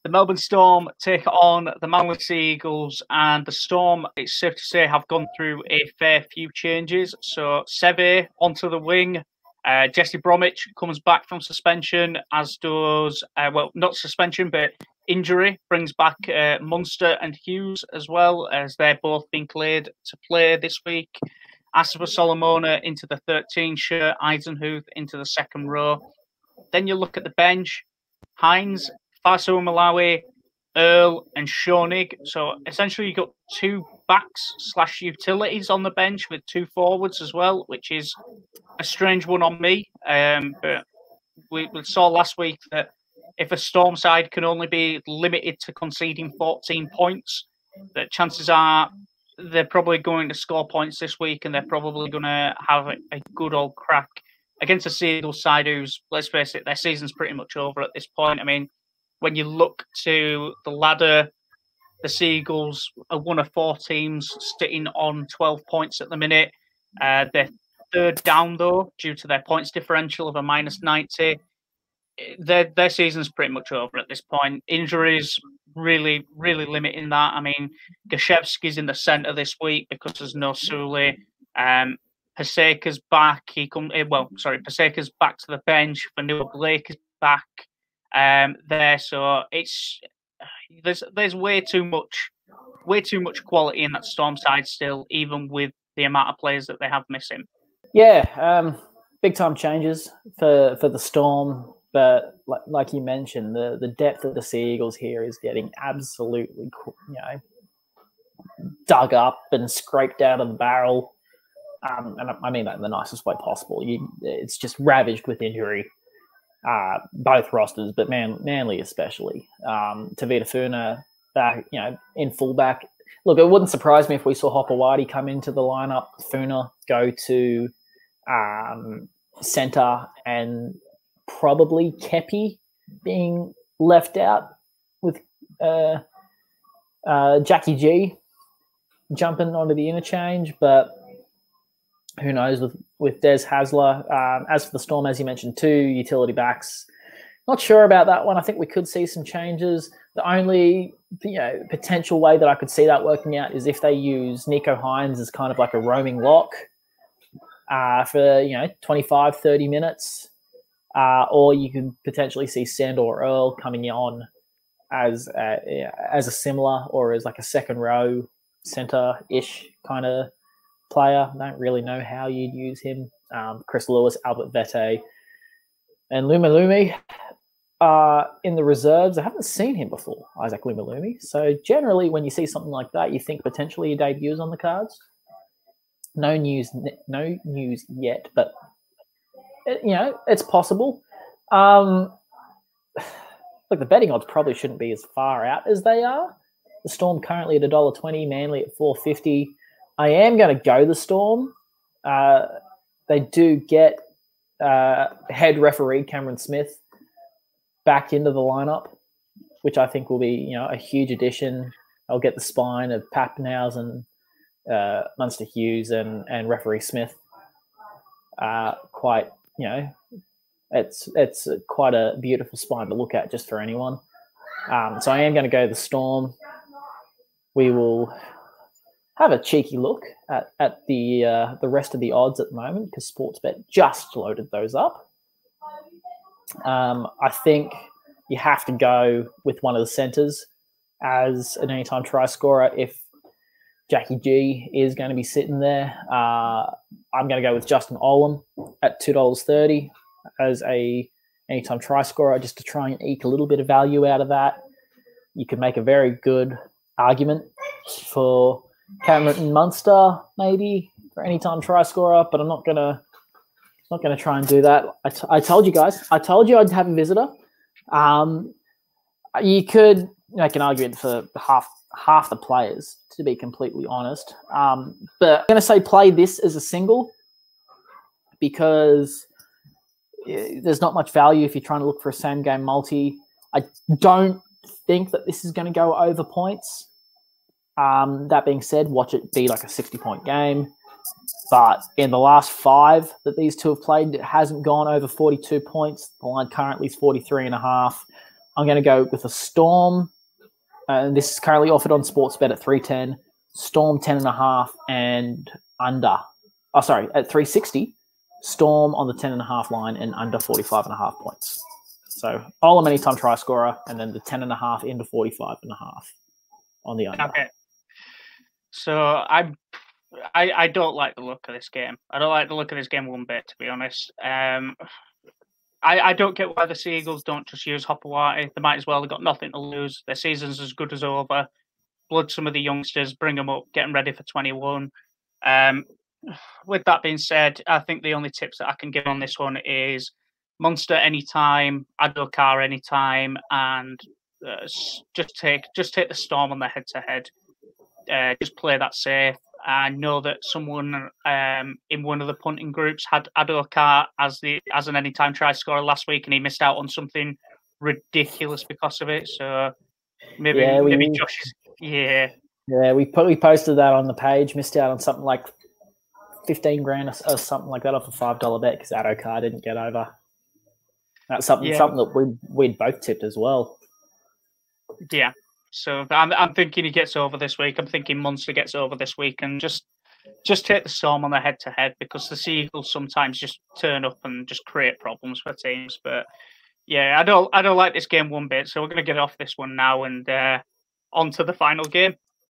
The Melbourne Storm take on the Manly Sea Eagles, and the Storm, it's safe to say, have gone through a fair few changes. So Seve onto the wing. Jesse Bromwich comes back from suspension, as does, well, not suspension, but injury. Brings back Munster and Hughes as well, as they're both being cleared to play this week. Asifa Solomona into the 13 shirt, Eisenhuth into the second row. Then you look at the bench. Hines, Faso Malawi, Earl, and Shonig. So essentially, you've got two backs / utilities on the bench with two forwards as well, which is a strange one on me. But we saw last week that if a Storm side can only be limited to conceding 14 points, that chances are they're probably going to score points this week, and they're probably going to have a good old crack against a Seagulls side who's, let's face it, their season's pretty much over at this point. I mean, when you look to the ladder, the Seagulls are one of 4 teams sitting on 12 points at the minute. They're third down, though, due to their points differential of a -90. Their season's pretty much over at this point. Injuries really, really limiting that. I mean, Gashevsky's in the centre this week because there's no Suli. Paseka's back. Paseka's back to the bench. Vanua Blake is back there. So it's there's way too much quality in that Storm side still, even with the amount of players that they have missing. Yeah, big time changes for the Storm. But like you mentioned, the depth of the Sea Eagles here is getting absolutely, dug up and scraped out of the barrel. And I mean that in the nicest way possible. It's just ravaged with injury, both rosters, but Manly especially. Tavita Funa back, in fullback. Look, it wouldn't surprise me if we saw Hopewadi come into the lineup, Funa go to centre, and probably Kepi being left out with Jackie G jumping onto the interchange, but who knows with Des Hasler. As for the Storm, as you mentioned, 2 utility backs. Not sure about that one. I think we could see some changes. The only potential way that I could see that working out is if they use Nico Hines as kind of like a roaming lock for 25, 30 minutes. Or you could potentially see Sandor Earl coming on as a similar or as like a second row centre-ish kind of player. I don't really know how you'd use him. Chris Lewis, Albert Vete, and Lumilumi in the reserves. I haven't seen him before, Isaac Lumilumi. So generally, when you see something like that, you think potentially a debut's on the cards. No news yet, but it's possible. Look, the betting odds probably shouldn't be as far out as they are. The Storm currently at $1.20, Manly at $4.50. I am going to go the Storm. They do get head referee Cameron Smith back into the lineup, which I think will be a huge addition. I'll get the spine of Pappenhausen, Munster Hughes, and referee Smith. Quite. It's quite a beautiful spine to look at just for anyone. So I am going to go the Storm. We will have a cheeky look at the rest of the odds at the moment because Sportsbet just loaded those up. I think you have to go with one of the centres as an anytime try scorer if Jackie G is going to be sitting there. I'm going to go with Justin Olam at $2.30 as a anytime try scorer just to try and eke a little bit of value out of that. You could make a very good argument for Cameron Munster maybe for anytime try scorer, but I'm not going to try and do that. I told you guys. I told you I'd have a visitor. You could make an argument for half the players, to be completely honest. But I'm going to say play this as a single because there's not much value if you're trying to look for a same-game multi. I don't think that this is going to go over points. That being said, watch it be like a 60-point game. But in the last 5 that these two have played, it hasn't gone over 42 points. The line currently is 43.5. I'm going to go with a Storm. This is currently offered on Sportsbet at 310. Storm 10.5 and under. Oh, sorry, at 360. Storm on the 10.5 line and under 45.5 points. So Olam anytime try scorer, and then the 10.5 into 45.5 on the under. Okay. So I don't like the look of this game. I don't like the look of this game one bit, to be honest. I don't get why the Seagulls don't just use Hopewati. They might as well. They've got nothing to lose. Their season's as good as over. Blood some of the youngsters, bring them up, get them ready for 21. With that being said, I think the only tips that I can give on this one is Munster anytime, Adokar anytime, and just take the Storm on their head-to-head. Just play that safe. I know that someone in one of the punting groups had Adokar as an anytime try scorer last week, and he missed out on something ridiculous because of it. So maybe Josh is we posted that on the page. Missed out on something like 15 grand or something like that off a $5 bet because Adokar didn't get over. That's something that we'd both tipped as well. Yeah. So I'm thinking he gets over this week. I'm thinking Munster gets over this week, and just take the Storm on the head-to-head, because the Seagulls sometimes just turn up and just create problems for teams. But yeah, I don't like this game one bit. So we're going to get off this one now and on to the final game.